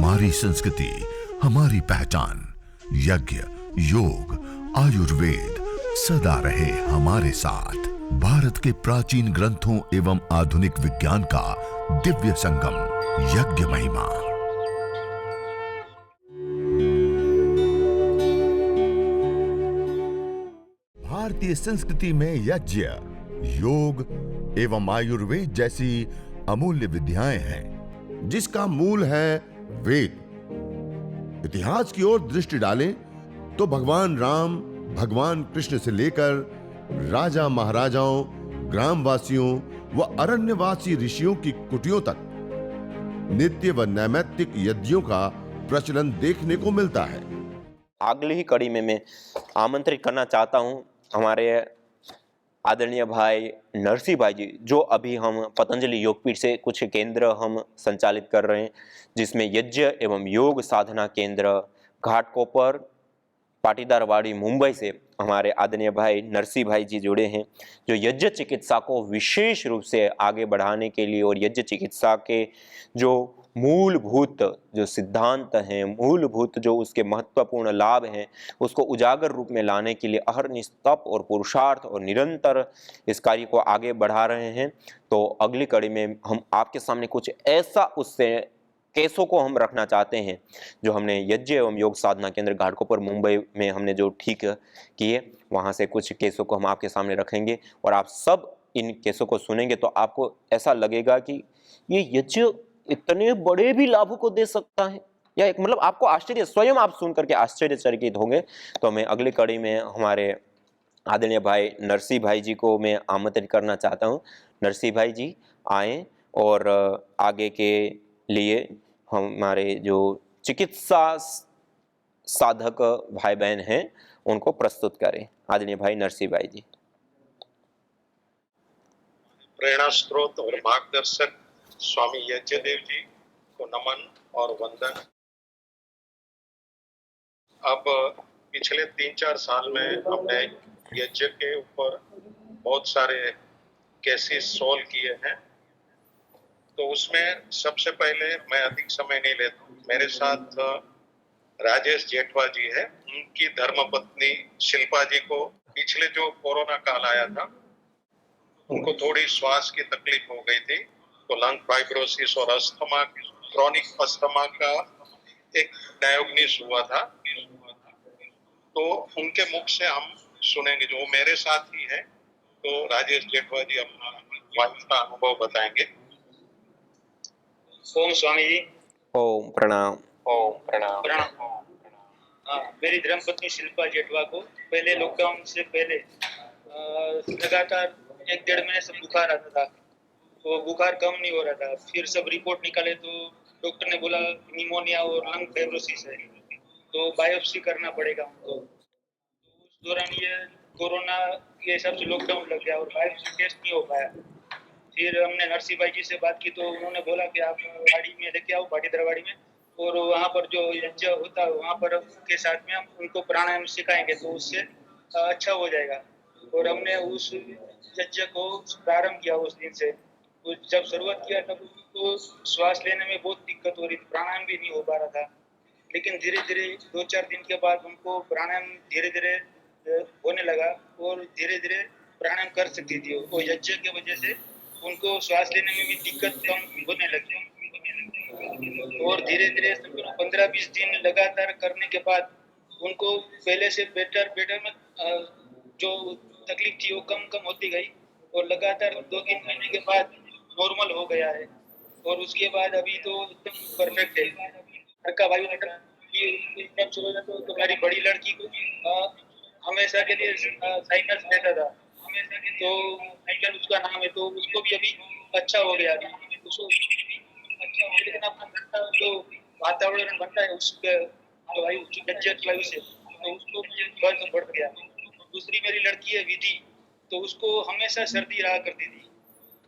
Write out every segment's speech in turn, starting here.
हमारी संस्कृति, हमारी पहचान। यज्ञ, योग, आयुर्वेद सदा रहे हमारे साथ। भारत के प्राचीन ग्रंथों एवं आधुनिक विज्ञान का दिव्य संगम, यज्ञ महिमा। भारतीय संस्कृति में यज्ञ, योग एवं आयुर्वेद जैसी अमूल्य विद्याएं हैं, जिसका मूल है वेद। इतिहास की ओर दृष्टि डालें तो भगवान राम, भगवान कृष्ण से लेकर राजा महाराजाओं, ग्रामवासियों व अरण्यवासी ऋषियों की कुटियों तक नित्य व नैमित्तिक यज्ञों का प्रचलन देखने को मिलता है। अगली ही कड़ी में मैं आमंत्रित करना चाहता हूं हमारे आदरणीय भाई नरसिंह भाई जी, जो अभी हम पतंजलि योगपीठ से कुछ केंद्र हम संचालित कर रहे हैं, जिसमें यज्ञ एवं योग साधना केंद्र घाटकोपर पाटीदारवाड़ी मुंबई से हमारे आदरणीय भाई नरसिंह भाई जी जुड़े हैं, जो यज्ञ चिकित्सा को विशेष रूप से आगे बढ़ाने के लिए और यज्ञ चिकित्सा के जो मूलभूत जो सिद्धांत हैं, मूलभूत जो उसके महत्वपूर्ण लाभ हैं, उसको उजागर रूप में लाने के लिए अहरनिश तप और पुरुषार्थ और निरंतर इस कार्य को आगे बढ़ा रहे हैं। तो अगली कड़ी में हम आपके सामने कुछ ऐसा उससे केसों को हम रखना चाहते हैं जो हमने यज्ञ एवं योग साधना केंद्र घाटकोपर मुंबई में हमने जो ठीक किए, वहाँ से कुछ केसों को हम आपके सामने रखेंगे और आप सब इन केसों को सुनेंगे तो आपको ऐसा लगेगा कि ये यज्ञ इतने बड़े भी लाभों को दे सकता है, या एक मतलब आपको आश्चर्य, स्वयं आप सुन करके आश्चर्यचकित होंगे। तो मैं अगली कड़ी में हमारे आदरणीय भाई नरसिंह भाई जी को मैं आमंत्रित करना चाहता हूँ। नरसिंह भाई जी आए और आगे के लिए हमारे जो चिकित्सा साधक भाई बहन हैं उनको प्रस्तुत करें। आदरणीय भाई नरसिंह भाई जी। प्रेरणा स्रोत और मार्गदर्शक स्वामी यज्ञदेव जी को नमन और वंदन। अब पिछले 3-4 साल में हमने यज्ञ के ऊपर बहुत सारे केसेस सॉल्व किए हैं। तो उसमें सबसे पहले मैं अधिक समय नहीं लेता, मेरे साथ राजेश जेठवा जी है, उनकी धर्मपत्नी शिल्पा जी को पिछले जो कोरोना काल आया था उनको थोड़ी श्वास की तकलीफ हो गई थी, तो लंग फाइब्रोसिस और अस्थमा, क्रॉनिक अस्थमा का एक डायग्नोसिस हुआ था। तो उनके मुख से हम सुनेंगे, जो मेरे साथ ही है। तो राजेश जेठवा जी अपना वाइफ का अनुभव बताएंगे। ओम स्वामी जी। ओम प्रणाम। ओम प्रणाम। मेरी धर्मपत्नी शिल्पा जेठवा को पहले लॉकडाउन से पहले लगातार 1-1.5 महीने से बुखार आता था, तो बुखार कम नहीं हो रहा था। फिर सब रिपोर्ट निकाले तो डॉक्टर ने बोला निमोनिया और लंग फाइब्रोसिस है, तो बायोप्सी करना पड़ेगा उनको। तो उस दौरान ये कोरोना के हिसाब से लॉकडाउन लग गया और बायोप्सी टेस्ट नहीं हो पाया। फिर हमने नरसिंह भाई जी से बात की तो उन्होंने बोला कि आप वाड़ी में लेके आओ, पाटीदारवाड़ी में, और वहाँ पर जो यज्ञ होता है वहाँ पर के साथ में हम उनको प्राणायाम सिखाएंगे तो उससे अच्छा हो जाएगा। और हमने उस यज्ञ को प्रारंभ किया उस दिन से। तो जब शुरुआत किया तब उनको श्वास लेने में बहुत दिक्कत हो रही थी, प्राणायाम भी नहीं हो पा रहा था। लेकिन धीरे धीरे 2-4 दिन के बाद उनको प्राणायाम धीरे धीरे होने लगा और धीरे धीरे प्राणायाम कर सकती थी। वो यज्ञ की वजह से उनको श्वास लेने में भी दिक्कत कम होने लगी और धीरे धीरे 15-20 दिन लगातार करने के बाद उनको पहले से बेटर में जो तकलीफ थी वो कम होती गई और लगातार 2-3 महीने के बाद नॉर्मल हो गया है। और उसके बाद अभी तो एकदम परफेक्ट है। घर का वायुमंडल तो तुम्हारी बड़ी लड़की को हमेशा के लिए साइनस रहता था, तो साइकिल उसका नाम है, तो उसको भी अभी अच्छा हो गया। उसको अच्छा हो, लेकिन अपना घर का जो वातावरण बनता है उसके वायु से, तो उसको भी फर्क पड़ गया। दूसरी मेरी लड़की है विधि, तो उसको हमेशा सर्दी रहा करती थी,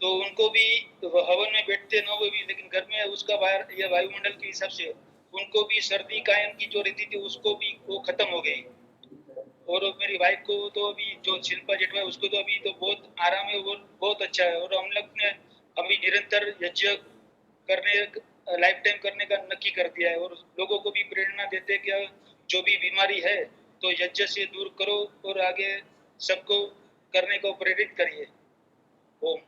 तो उनको भी हवन में बैठते न हुए भी, लेकिन घर में उसका ये वायुमंडल के हिसाब से उनको भी सर्दी कायम की जो रहती थी उसको भी वो खत्म हो गई। और मेरी वाइफ को तो अभी जो शिल्पा जेठवा है उसको तो अभी तो बहुत आराम है और बहुत अच्छा है। और हम लोग ने अभी निरंतर यज्ञ करने लाइफ टाइम करने का नक्की कर दिया है और लोगों को भी प्रेरणा देते हैं कि जो भी बीमारी है तो यज्ञ से दूर करो और आगे सबको करने को प्रेरित करिए। ओम।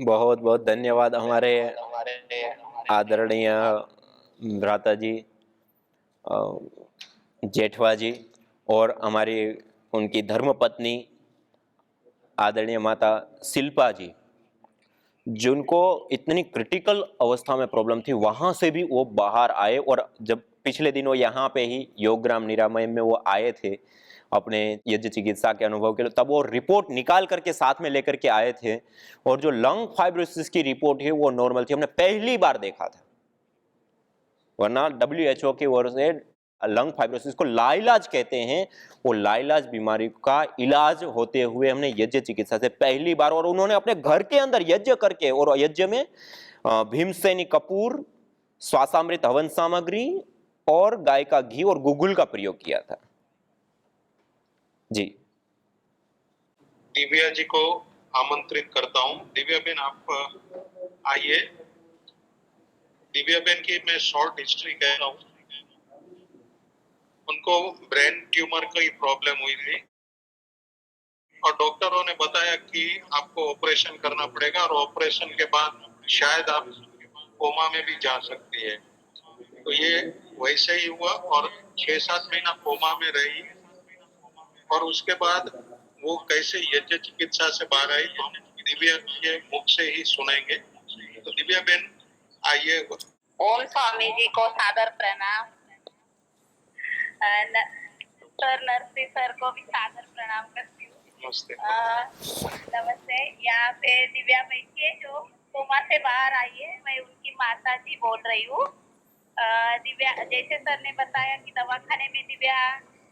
बहुत बहुत धन्यवाद हमारे आदरणीय भ्राता जी, जेठवा जी, और हमारी उनकी धर्मपत्नी आदरणीय माता शिल्पा जी, जिनको इतनी क्रिटिकल अवस्था में प्रॉब्लम थी, वहां से भी वो बाहर आए। और जब पिछले दिनों यहाँ पे ही योगग्राम निरामय में वो आए थे अपने यज्ञ चिकित्सा के अनुभव के लिए, तब वो रिपोर्ट निकाल करके साथ में लेकर के आए थे, और जो लंग फाइब्रोसिस की रिपोर्ट है वो नॉर्मल थी। हमने पहली बार देखा था, वरना WHO की ओर से लंग फाइब्रोसिस को लाइलाज कहते हैं, वो लाइलाज बीमारी का इलाज होते हुए हमने यज्ञ चिकित्सा से पहली बार, और उन्होंने अपने घर के अंदर यज्ञ करके, और यज्ञ में भीमसेनी कपूर, श्वासामृत हवन सामग्री और गाय का घी और गुगुल का प्रयोग किया था। जी दिव्या जी को आमंत्रित करता हूँ। दिव्या बेन, आप आइए। दिव्या बेन की मैं शॉर्ट हिस्ट्री कह रहा हूँ। उनको ब्रेन ट्यूमर की प्रॉब्लम हुई थी और डॉक्टरों ने बताया कि आपको ऑपरेशन करना पड़ेगा और ऑपरेशन के बाद शायद आप कोमा में भी जा सकती है। तो ये वैसे ही हुआ और 6-7 महीना कोमा में रही और उसके बाद वो कैसे यज्ञ चिकित्सा से बाहर आई हम दिव्या के मुख से ही सुनेंगे। तो दिव्या बेन आइए। ओम स्वामी जी को सादर प्रणाम। सर नरसी सर को भी सादर प्रणाम करती हूँ। नमस्ते। नमस्ते। यहाँ पे दिव्या बहन है जो कोमा से बाहर आई है, मैं उनकी माता जी बोल रही हूँ। दिव्या, जैसे सर ने बताया कि दवाखाने में दिव्या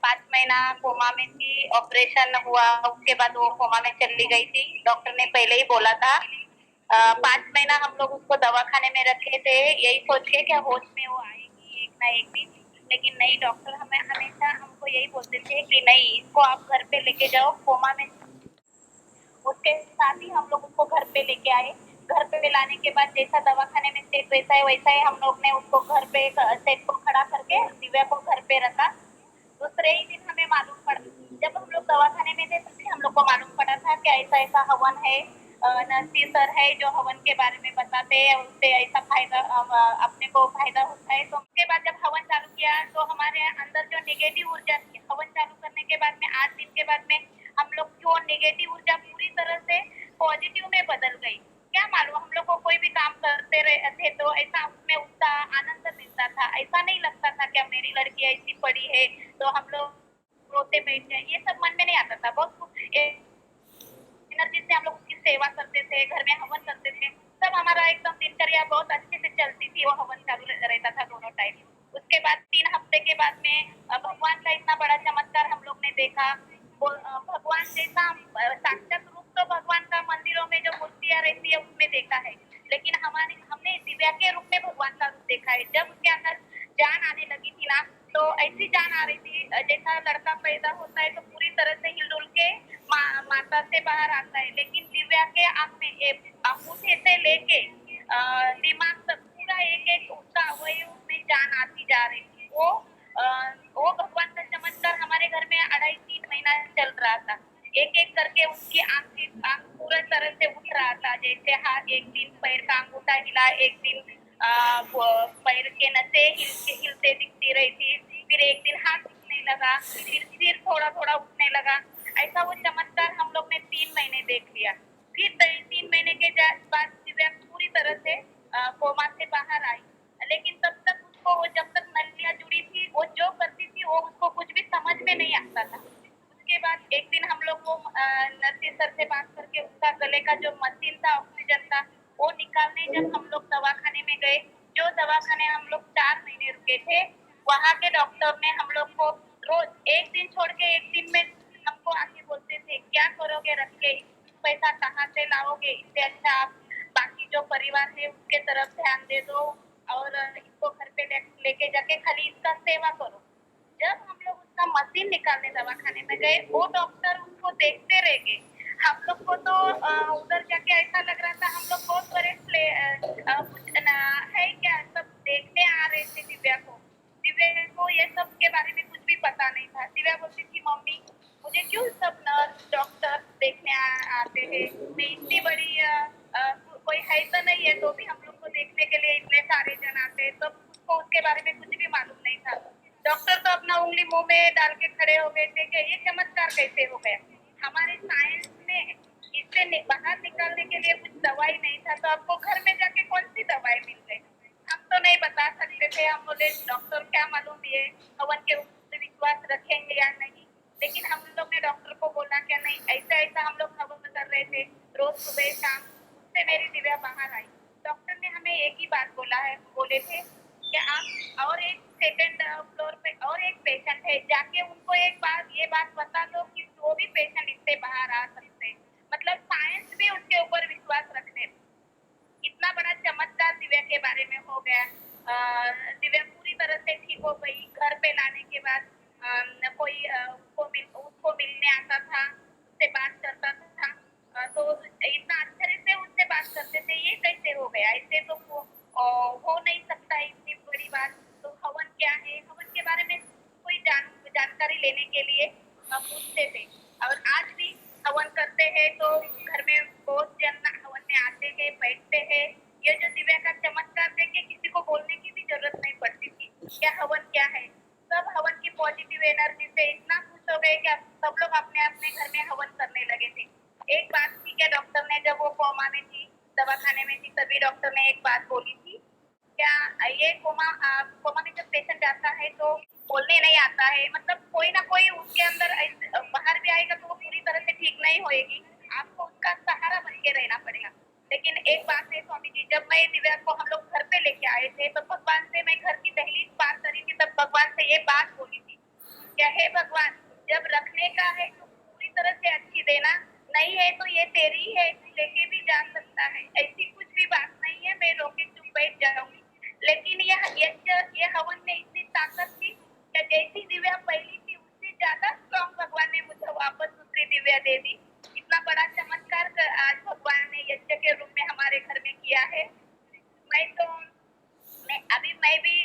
5 महीना कोमा में थी, ऑपरेशन हुआ, उसके बाद वो कोमा में चली गई थी। डॉक्टर ने पहले ही बोला था। 5 महीना हम लोग उसको दवाखाने में रखे थे, यही सोच के क्या होश में वो आएगी एक ना एक दिन, लेकिन नहीं, डॉक्टर हमें हमेशा हमको यही बोलते थे कि नहीं, इसको आप घर पे लेके जाओ कोमा में। उसके साथ ही हम लोग उसको घर पे लेके आए। घर पे लाने के बाद जैसा दवाखाने में सेट वैसा ही हम लोग ने उसको घर पे सेट को खड़ा करके दिव्या को घर पे रखा। दूसरे ही दिन हमें मालूम पड़ा, जब हम लोग दवाखाने में थे तभी हम लोग को मालूम पड़ा था कि ऐसा ऐसा हवन है। नरसी सर है जो हवन के बारे में बताते हैं, उससे ऐसा फायदा अपने को फायदा होता है। तो उसके बाद जब हवन चालू किया तो हमारे अंदर जो नेगेटिव ऊर्जा थी, हवन चालू करने के बाद में 8 दिन के बाद में हम लोग जो नेगेटिव ऊर्जा पूरी तरह से पॉजिटिव में बदल गई। क्या मालूम, हम लोग को कोई भी काम करते थे तो ऐसा उसमें उत्साह आनंद मिलता था। ऐसा नहीं लगता था कि मेरी लड़की ऐसी पड़ी है तो हम लोग रोते बैठ जाए, ये सब मन में नहीं आता था। बहुत एनर्जी से हम लोग उसकी सेवा करते थे, घर में हवन करते थे, सब हमारा एकदम दिनचर्या बहुत अच्छे से चलती थी। वो हवन चालू रहता था दोनों टाइम। उसके बाद 3 हफ्ते के बाद में भगवान का इतना बड़ा चमत्कार हम लोग ने देखा। भगवान जैसा साक्षात रूप तो भगवान का मंदिरों में जो मूर्तियां रहती है उसमें देखा है, लेकिन हमने दिव्या के रूप में भगवान का रूप देखा है। जब उसके अंदर जान आने लगी थी ना, तो ऐसी जान आ रही थी जैसा लड़का पैदा होता है तो पूरी तरह से हिलडुल के माता से बाहर आता है, लेकिन दिव्या के आंख में अंगूठे से लेके दिमाग तक पूरा एक उसका अवयव में जान आती जा रही थी। वो भगवान का चमत्कार हमारे घर में 2.5-3 महीना चल रहा था। एक एक करके उसकी आंख पूरा तरह से उठ रहा था। जैसे हाथ, एक दिन पैर का अंगूठा हिला, एक दिन पैर के नसें हिलते दिखती रही थी, फिर एक दिन हाथ उठने लगा, फिर सिर थोड़ा थोड़ा उठने लगा। ऐसा वो चमत्कार हम लोग ने 3 महीने देख लिया। फिर 3 महीने के बाद दिव्या पूरी तरह से कोमा से बाहर आई, लेकिन तब तक उसको, जब तक नलियां जुड़ी थी, वो जो करती थी वो उसको कुछ भी समझ में नहीं आता था। उसके बाद एक दिन हम लोग को नर्सिंग सर से बात करके उसका गले का जो मशीन था, ऑक्सीजन का, वो निकालने जब हम लोग दवाखाने में गए, जो दवाखाने हम लोग 4 महीने रुके थे, वहाँ के डॉक्टर ने हम लोग को रोज एक दिन छोड़ के एक दिन में हमको आके बोलते थे, क्या करोगे रख के, पैसा कहाँ से लाओगे, इससे अच्छा आप बाकी जो परिवार है उसके तरफ ध्यान दे दो और इसको घर पे लेके जाके खाली इसका सेवा करो। जब हम लोग उसका मशीन निकालने दवाखाने में गए, वो डॉक्टर उसको देखते रह गए। हम लोग को तो उधर जाके ऐसा लग रहा था हम लोग बहुत बड़े कुछ है क्या, सब देखने आ रहे थे दिव्या को। दिव्या को ये सब के बारे में कुछ भी पता नहीं था। दिव्या बोलती थी मम्मी मुझे क्यों सब नर्स डॉक्टर देखने आते हैं, मैं इतनी बड़ी कोई है तो नहीं है तो भी हम लोग को देखने के लिए इतने सारे जन आते हैं। तो उसको उसके बारे में कुछ भी मालूम नहीं था। डॉक्टर तो अपना उंगली मुंह में डाल के खड़े हो गए थे कि ये चमत्कार कैसे हो गया। हमारे साइंस में इससे बाहर निकालने के लिए कुछ दवाई नहीं था, तो आपको घर में जाके कौन सी दवाई मिल गई। हम तो नहीं बता सकते थे। हम बोले डॉक्टर क्या मालूम ये हवन के ऊपर विश्वास रखेंगे या नहीं। लेकिन हम लोग ने डॉक्टर को बोला क्या नहीं, ऐसा ऐसा हम लोग हवन कर रहे थे रोज सुबह शाम। उससे मेरी दिव्या बाहर आई। डॉक्टर ने हमें एक ही बात बोले थे कि आप और एक सेकंड फ्लोर पे और एक पेशेंट है, जाके उनको एक बार ये बात बता दो कि वो भी पेशेंट इससे बाहर आ सकते हैं। मतलब साइंस भी उसके ऊपर विश्वास रखने। इतना बड़ा चमत्कार दिव्या के बारे में हो गया। दिव्या पूरी तरह से ठीक हो गई। घर पे लाने के बाद कोई उसको मिलने आता था, उससे बात करता था। तो इतना अच्छे से उससे बात करते थे। ये कैसे हो गया, ऐसे तो हो नहीं सकता इतनी बड़ी बात। तो हवन क्या है, हवन के बारे में कोई जानकारी लेने के लिए पूछते थे। और आज भी हवन करते हैं तो घर में बहुत जन हवन में आते हैं, बैठते हैं। ये जो दिव्या का चमत्कार देख के किसी को बोलने की भी जरूरत नहीं पड़ती थी क्या हवन क्या है। सब हवन की पॉजिटिव एनर्जी से इतना खुश हो गए कि सब लोग अपने अपने घर में हवन करने लगे थे। एक बात थी क्या, डॉक्टर ने जब वो कोमा में थी, दवाखाने में थी, तभी डॉक्टर ने एक बात बोली थी क्या, ये कोमा में जब पेशेंट आता है तो बोलने नहीं आता है, मतलब कोई ना कोई उसके अंदर बाहर भी आएगा तो वो पूरी तरह से ठीक नहीं होएगी। आपको उसका सहारा बन के रहना पड़ेगा। लेकिन एक बात है स्वामी जी, जब मैं दिव्या को हम लोग घर पे लेके आए थे तो भगवान से मैं घर की दहलीज पार करी थी, तब भगवान से ये बात बोली थी क्या, हे भगवान जब रखने का है तो पूरी तरह से अच्छी देना, नहीं है तो ये तेरी है, तू लेके भी जा सकता है। ऐसी कुछ भी बात नहीं है मैं रोके चुप बैठ जाऊंगी। लेकिन ये हवन में इतनी ताकत थी कि जैसी दिव्या पहली थी उससे ज्यादा स्ट्रॉन्ग भगवान ने मुझे वापस दूसरी दिव्या दे दी। इतना बड़ा चमत्कार आज भगवान ने यज्ञ के रूप में हमारे घर में किया है। मैं भी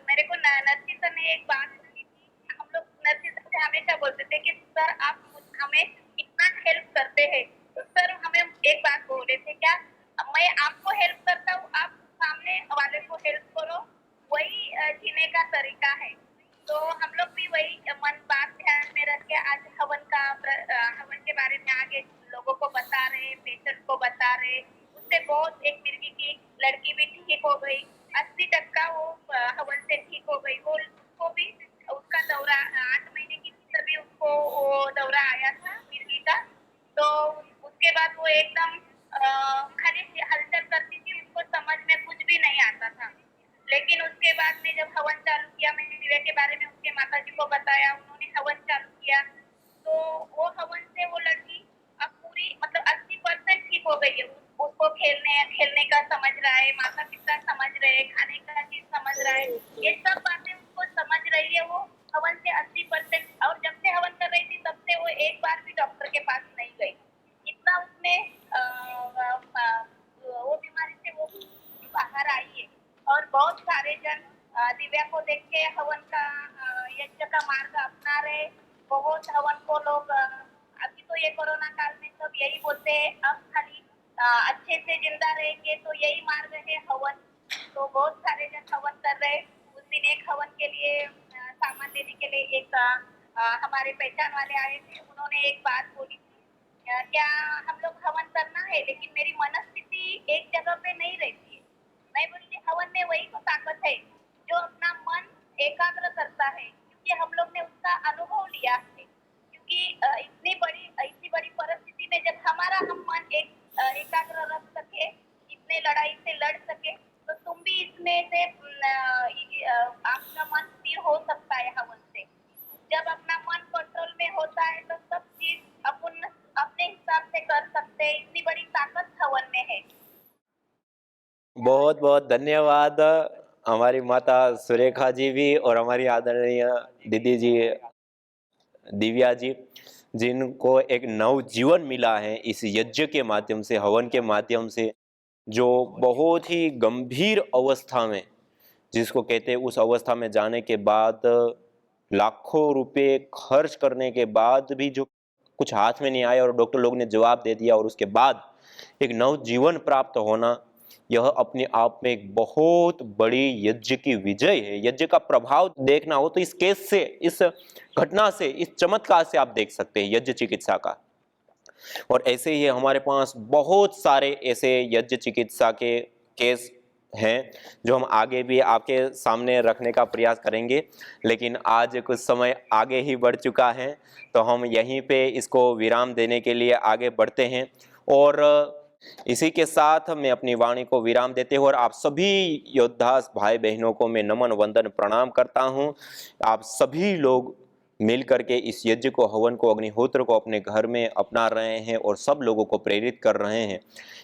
मेरे को नरसी सर ने एक बात की थी। हम लोग नरसी सर से हमेशा बोलते थे कि सर आप हमें इतना हेल्प करते हैं, तो सर हमें एक बात बोले थे क्या, मैं आपको हेल्प करता हूँ, आप सामने वाले को हेल्प करो, वही जीने का तरीका है। तो हम लोग भी वही मन बात ध्यान में रख के आज हवन के बारे में आगे लोगों को बता रहे, पेशेंट को बता रहे। उससे बहुत एक मिर्गी की लड़की भी ठीक हो गई, 80% वो हवन से ठीक हो गई। वो उसको भी उसका दौरा 8 महीने की थी तभी उसको वो दौरा आया था मिर्गी का। तो उसके बाद वो एकदम खाली हलचल करती थी, उसको समझ में कुछ भी नहीं आता था। लेकिन उसके बाद में जब हवन चालू किया, मैंने दिव्या के बारे में उसके माता जी को बताया, उन्होंने हवन चालू किया, तो वो हवन से वो लड़की अब पूरी मतलब 80% ठीक हो गई है। उसको खेलने का समझ रहा है, माता पिता समझ रहे हैं, खाने का चीज समझ रहा है, ये सब बातें उसको समझ रही है। वो हवन से 80%, और जब से हवन कर रही थी तब से वो एक बार भी डॉक्टर के पास नहीं गई। इतना उसमें वो बीमारी से वो बाहर आई है। और बहुत सारे जन दिव्या को देख के हवन का यज्ञ का मार्ग अपना रहे। बहुत हवन को लोग अभी तो ये कोरोना काल में सब यही बोलते हैं, अब खाली अच्छे से जिंदा रहेंगे तो यही मार्ग है हवन। तो बहुत सारे जन हवन कर रहे। उस दिन एक हवन के लिए सामान लेने के लिए एक हमारे पहचान वाले आए थे, उन्होंने एक बात बोली थी क्या, हम लोग हवन करना है लेकिन मेरी मनस्थिति एक जगह पे नहीं रहती है। मैं बोली हवन में वही तो ताकत है जो अपना मन एकाग्र करता है, क्योंकि हम लोग ने उसका अनुभव लिया है। क्योंकि इतनी बड़ी परिस्थिति में जब हम मन एकाग्र रख सके, इतने लड़ाई से लड़ सके, तो तुम भी इसमें से आपका मन स्थिर हो सकता है हवन से। जब अपना मन कंट्रोल में होता है तो सब चीज अपन अपने हिसाब से कर सकते हैं। इतनी बड़ी ताकत हवन में है। बहुत बहुत धन्यवाद हमारी माता सुरेखा जी भी और हमारी आदरणीय दीदी जी दिव्या जी। जिनको एक नव जीवन मिला है इस यज्ञ के माध्यम से, हवन के माध्यम से, जो बहुत ही गंभीर अवस्था में, जिसको कहते हैं उस अवस्था में जाने के बाद लाखों रुपए खर्च करने के बाद भी जो कुछ हाथ में नहीं आया और डॉक्टर लोग ने जवाब दे दिया और उसके बाद एक नव जीवन प्राप्त होना, यह अपने आप में एक बहुत बड़ी यज्ञ की विजय है। यज्ञ का प्रभाव देखना हो तो इस केस से, इस घटना से, इस चमत्कार से आप देख सकते हैं यज्ञ चिकित्सा का। और ऐसे ही हमारे पास बहुत सारे ऐसे यज्ञ चिकित्सा के केस हैं जो हम आगे भी आपके सामने रखने का प्रयास करेंगे, लेकिन आज कुछ समय आगे ही बढ़ चुका है तो हम यहीं पे इसको विराम देने के लिए आगे बढ़ते हैं। और इसी के साथ मैं अपनी वाणी को विराम देते हुए और आप सभी योद्धा भाई बहनों को मैं नमन वंदन प्रणाम करता हूं। आप सभी लोग मिल करके इस यज्ञ को, हवन को, अग्निहोत्र को अपने घर में अपना रहे हैं और सब लोगों को प्रेरित कर रहे हैं।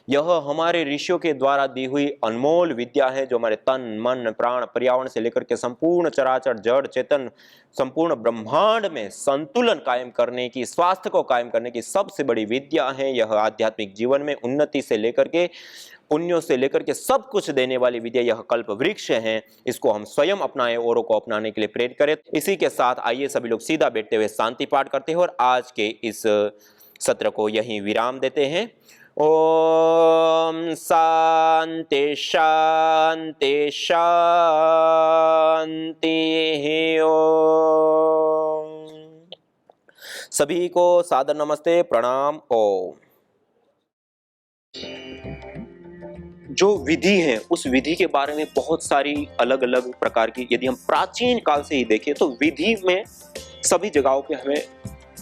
यह हमारे ऋषियों के द्वारा दी हुई अनमोल विद्या है जो हमारे तन, मन, प्राण, पर्यावरण से लेकर के संपूर्ण चराचर जड़ चेतन, संपूर्ण ब्रह्मांड में संतुलन कायम करने की, स्वास्थ्य को कायम करने की सबसे बड़ी विद्या है। यह आध्यात्मिक जीवन में उन्नति से लेकर के, पुण्यों से लेकर के सब कुछ देने वाली विद्या, यह कल्प वृक्ष है। इसको हम स्वयं अपनाएं, औरों को अपनाने के लिए प्रेरित करें। इसी के साथ आइए सभी लोग सीधा बैठते हुए शांति पाठ करते हैं और आज के इस सत्र को यहीं विराम देते हैं। ओम शांति शांति शांति। ओम सभी को सादर नमस्ते, प्रणाम। ओम। जो विधि है उस विधि के बारे में बहुत सारी अलग अलग प्रकार की, यदि हम प्राचीन काल से ही देखें तो विधि में सभी जगहों पे हमें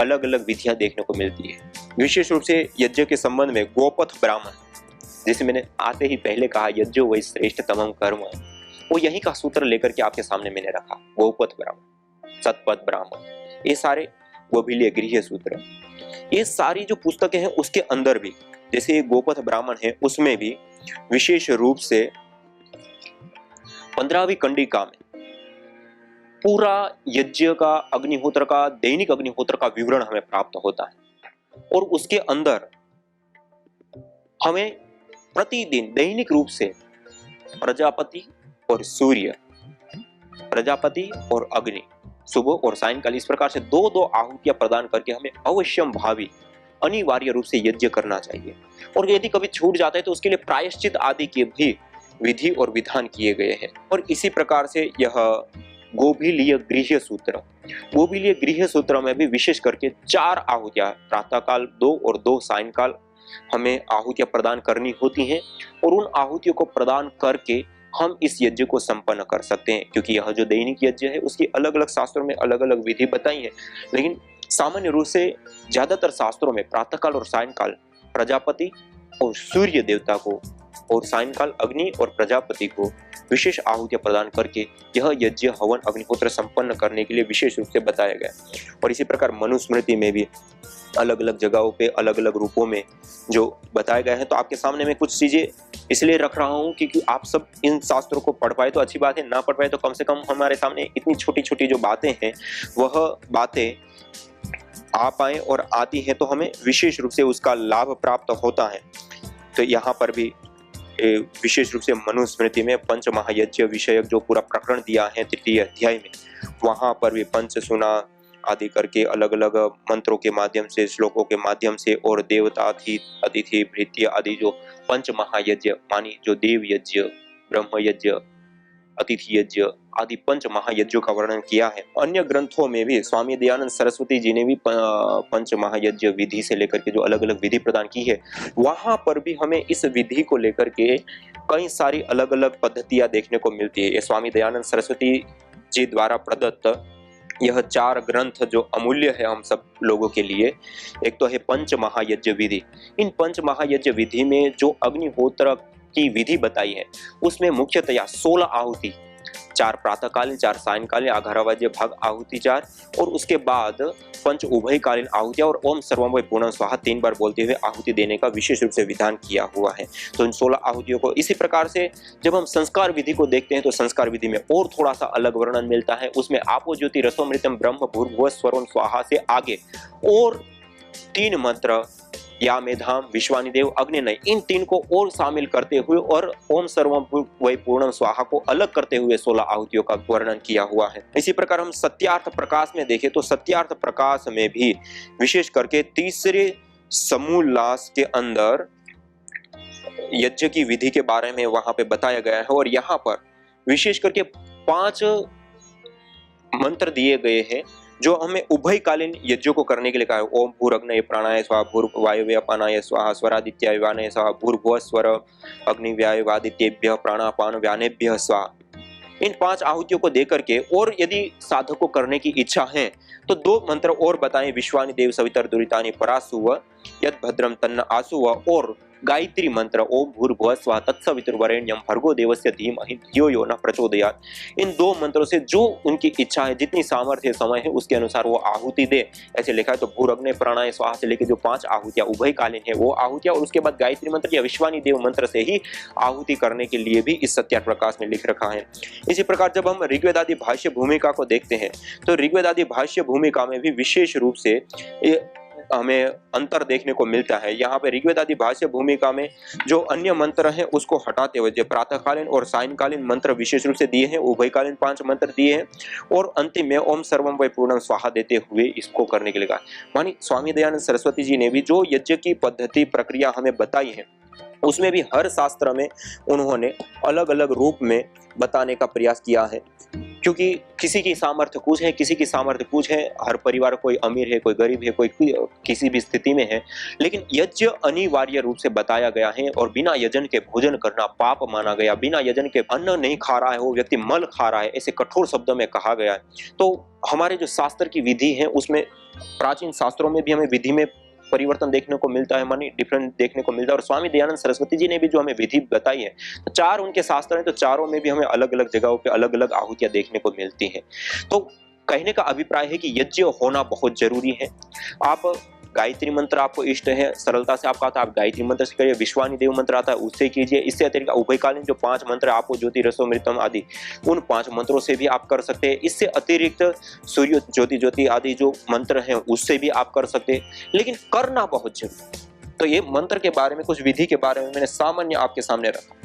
अलग अलग विधियां देखने को मिलती है। विशेष रूप से यज्ञ के संबंध में गोपथ ब्राह्मण, जैसे मैंने आते ही पहले कहा यज्ञ वही श्रेष्ठ तमम कर्म, वो यही का सूत्र लेकर के आपके सामने मैंने रखा। गोपथ ब्राह्मण, सतपथ ब्राह्मण, ये सारे गोभिलीय गृह्य सूत्र, ये सारी जो पुस्तकें हैं उसके अंदर भी, जैसे गोपथ ब्राह्मण है उसमें भी विशेष रूप से 15वीं कंडिका में पूरा यज्ञ का, अग्निहोत्र का, दैनिक अग्निहोत्र का विवरण हमें प्राप्त होता है। और उसके अंदर हमें प्रतिदिन दैनिक रूप से प्रजापति और सूर्य, प्रजापति और अग्नि, सुबह और सायंकाल, इस प्रकार से दो दो आहुतियां प्रदान करके हमें अवश्यम भावी अनिवार्य रूप से यज्ञ करना चाहिए। और यदि कभी छूट जाता है तो उसके लिए प्रायश्चित आदि के भी विधि और विधान किए गए हैं। और इसी प्रकार से यह गोभिलीय गृह्य सूत्र, गोभिलीय गृह्य सूत्र में भी विशेष करके 4 आहुतियां, प्रातःकाल 2 और 2 सायंकाल हमें आहुतियां प्रदान करनी होती हैं। और उन आहुतियों को प्रदान करके हम इस यज्ञ को संपन्न कर सकते हैं, क्योंकि यह जो दैनिक यज्ञ है उसकी अलग अलग शास्त्रों में अलग अलग विधि बताई है। लेकिन सामान्य रूप से ज्यादातर शास्त्रों में प्रातःकाल और सायंकाल प्रजापति और सूर्य देवता को और सायंकाल अग्नि और प्रजापति को विशेष आहुतियां प्रदान करके यह यज्ञ, हवन, अग्निहोत्र संपन्न करने के लिए विशेष रूप से बताया गया। और इसी प्रकार मनुस्मृति में भी अलग अलग जगहों पे अलग अलग रूपों में जो बताए गए हैं। तो आपके सामने मैं कुछ चीजें इसलिए रख रहा हूँ क्योंकि आप सब इन शास्त्रों को पढ़ पाए तो अच्छी बात है, ना पढ़ पाए तो कम से कम हमारे सामने इतनी छोटी छोटी जो बातें हैं वह बातें आ पाए, और आती है तो हमें विशेष रूप से उसका लाभ प्राप्त होता है। तो यहाँ पर भी विशेष रूप से मनुस्मृति में पंच महायज्ञ विषयक जो पूरा प्रकरण दिया है 3य अध्याय में, वहां पर भी पंच सुना आदि करके अलग अलग मंत्रों के माध्यम से, श्लोकों के माध्यम से, और देवता, अतिथि, भृत्य आदि जो पंच महायज्ञ मानी, जो देव यज्ञ, ब्रह्म यज्ञ, अतिथि यज्ञ आदि पंच महायज्ञों का वर्णन किया है। अन्य ग्रंथों में भी स्वामी दयानंद सरस्वती जी ने भी पंच महायज्ञ विधि से लेकर के जो अलग अलग विधि प्रदान की है, वहां पर भी हमें इस विधि को लेकर के कई सारी अलग अलग पद्धतियां देखने को मिलती है। ये स्वामी दयानंद सरस्वती जी द्वारा प्रदत्त यह 4 ग्रंथ जो अमूल्य है हम सब लोगों के लिए, एक तो है पंच महायज्ञ विधि। इन पंच महायज्ञ विधि में जो अग्निहोत्र की विधि बताई है उसमें मुख्यतया 16 आहुति, 4 प्रातःकालीन, 4 सायंकालीन, 11 भाग आहुति 4, और उसके बाद पंच उभयकालीन आहुतियां और ओम सर्वम वै पूर्णं स्वाहा 3 बार बोलते हुए आहुति देने का विशेष रूप से विधान किया हुआ है। तो इन 16 आहुतियों को, इसी प्रकार से जब हम संस्कार विधि को देखते हैं तो संस्कार विधि में और थोड़ा सा अलग वर्णन मिलता है। उसमें आपो ज्योति रसोमृतम ब्रह्म भूर्भुवः स्वरं स्वाहा से आगे और तीन मंत्र यामेधाम, विश्वानिदेव, अग्निनय, इन तीन को और शामिल करते हुए और ओम सर्वम वै पूर्णम स्वाहा को अलग करते हुए 16 आहुतियों का वर्णन किया हुआ है। इसी प्रकार हम सत्यार्थ प्रकाश में देखें तो सत्यार्थ प्रकाश में भी विशेष करके तीसरे समूल्लास के अंदर यज्ञ की विधि के बारे में वहां पे बताया गया है और यहाँ पर विशेष करके 5 मंत्र दिए गए हैं जो हमें उभयकालीन यज्ञों को करने के लिए कहा है। ओम भूरग्नये प्राणाय स्वाहा, भूर्वायवे अपानाय स्वाहा, स्वरादित्याय व्यानय स्वाहा, भूर्भुवः स्वर अग्निव्यायवादित्येभ्यः प्राणापान व्यानेभ्यः स्वाहा। इन 5 आहुतियों को देकर के और यदि साधक को करने की इच्छा है तो 2 मंत्र और बताएं, विश्वानिदेव सवितर दुरितानि परासुव यद भद्रम तन्न आसुव और गायत्री मंत्र ओम भूर्भुवः स्वः तत्सवितुर्वरेण्यं भर्गो देवस्य धीमहि धियो यो न प्रचोदयात्। इन 2 मंत्रों से जो उनकी इच्छा है, जितनी सामर्थ्य समय है उसके अनुसार वो आहुति दे, ऐसे लिखा है। तो भूरग्नये प्राणाय स्वाहा से लेकर जो 5 आहुतियां उभयकालीन है वो आहुतियां, और उसके बाद गायत्री मंत्र या विश्वानिदेव मंत्र से ही आहुति करने के लिए भी इस सत्यार्थ प्रकाश में लिख रखा है। इसी प्रकार जब हम ऋग्वेद आदि भाष्य भूमिका को देखते हैं तो ऋग्वेद आदि भाष्य भूमिका में भी विशेष रूप से हमें अंतर देखने को मिलता है। यहाँ पे ऋग्वेद आदि भाष्य भूमिका में जो अन्य मंत्र हैं उसको हटाते हुए जो प्रातःकालीन और सायंकालीन मंत्र विशेष रूप से दिए हैं, उभयकालीन 5 मंत्र दिए हैं और अंतिम में ओम सर्वम वै पूर्णम स्वाहा देते हुए इसको करने के लिए कहा। मानी स्वामी दयानंद सरस्वती जी ने भी जो यज्ञ की पद्धति प्रक्रिया हमें बताई है उसमें भी हर शास्त्र में उन्होंने अलग अलग रूप में बताने का प्रयास किया है, क्योंकि किसी की सामर्थ्य कुछ है, किसी की सामर्थ्य कुछ है। हर परिवार कोई अमीर है, कोई गरीब है, कोई किसी भी स्थिति में है, लेकिन यज्ञ अनिवार्य रूप से बताया गया है और बिना यजन के भोजन करना पाप माना गया। बिना यजन के अन्न नहीं खा रहा है वो व्यक्ति मल खा रहा है, ऐसे कठोर शब्दों में कहा गया है। तो हमारे जो शास्त्र की विधि है उसमें प्राचीन शास्त्रों में भी हमें विधि में परिवर्तन देखने को मिलता है, मानी डिफरेंट देखने को मिलता है। और स्वामी दयानंद सरस्वती जी ने भी जो हमें विधि बताई है, तो 4 उनके शास्त्र हैं, तो चारों में भी हमें अलग अलग जगहों पे अलग अलग आहुतियां देखने को मिलती हैं। तो कहने का अभिप्राय है कि यज्ञ होना बहुत जरूरी है। आप गायत्री मंत्र आपको इष्ट है, सरलता से आपका आता है, आप गायत्री मंत्र से करिए। विश्वानिदेव मंत्र आता है उससे कीजिए। इससे अतिरिक्त उभयकालीन जो 5 मंत्र आपको ज्योति रसोमृतम आदि उन 5 मंत्रों से भी आप कर सकते हैं। इससे अतिरिक्त सूर्य ज्योति ज्योति आदि जो मंत्र हैं उससे भी आप कर सकते हैं, लेकिन करना बहुत जरूरी है। तो ये मंत्र के बारे में, कुछ विधि के बारे में मैंने सामान्य आपके सामने रखा।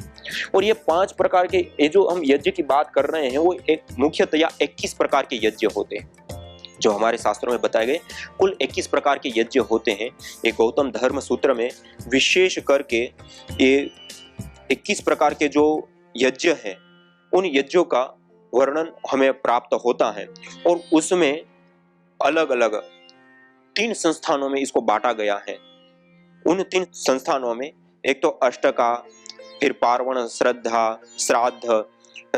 और ये 5 प्रकार के ये जो हम यज्ञ की बात कर रहे हैं वो एक मुख्यतया 21 प्रकार के यज्ञ होते हैं जो हमारे शास्त्रों में बताए गए। कुल 21 प्रकार के यज्ञ होते हैं। ये गौतम धर्म सूत्र में विशेष करके ये 21 प्रकार के जो यज्ञ हैं उन यज्ञों का वर्णन हमें प्राप्त होता है और उसमें अलग अलग 3 संस्थानों में इसको बांटा गया है। उन 3 संस्थानों में एक तो अष्टका, फिर पार्वण, श्रद्धा, श्राद्ध,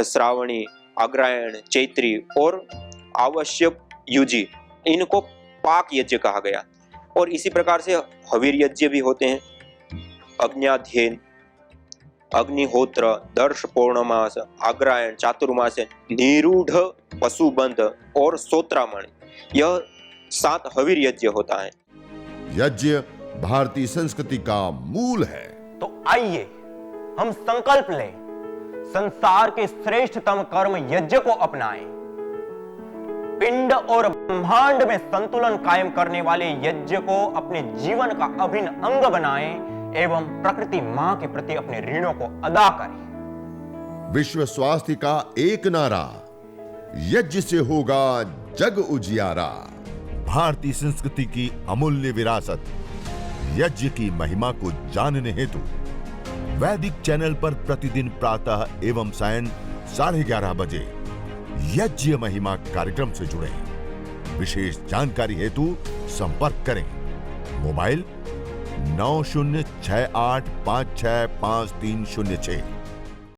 श्रावणी, अग्रायण, चैत्री और आवश्यक युजी, इनको पाक यज्ञ कहा गया। और इसी प्रकार से हवीर यज्ञ भी होते हैं, अग्न्याध्ययन, अग्निहोत्र, दर्श पौर्णमास, अग्रायण, चातुर्मास, निरूढ़, पशुबंध और सोत्रामण, यह 7 हवीर यज्ञ होता है। यज्ञ भारतीय संस्कृति का मूल है। तो आइए हम संकल्प लें, संसार के श्रेष्ठतम कर्म यज्ञ को अपनाएं। पिंड और ब्रह्मांड में संतुलन कायम करने वाले यज्ञ को अपने जीवन का अभिन्न अंग बनाएं एवं प्रकृति मां के प्रति अपने ऋणों को अदा करें। विश्व स्वास्थ्य का एक नारा, यज्ञ से होगा जग उजियारा। भारतीय संस्कृति की अमूल्य विरासत यज्ञ की महिमा को जानने हेतु वैदिक चैनल पर प्रतिदिन प्रातः एवं सायं 11:30 बजे यज्ञ महिमा कार्यक्रम से जुड़े। विशेष जानकारी हेतु संपर्क करें। मोबाइल 9068565306।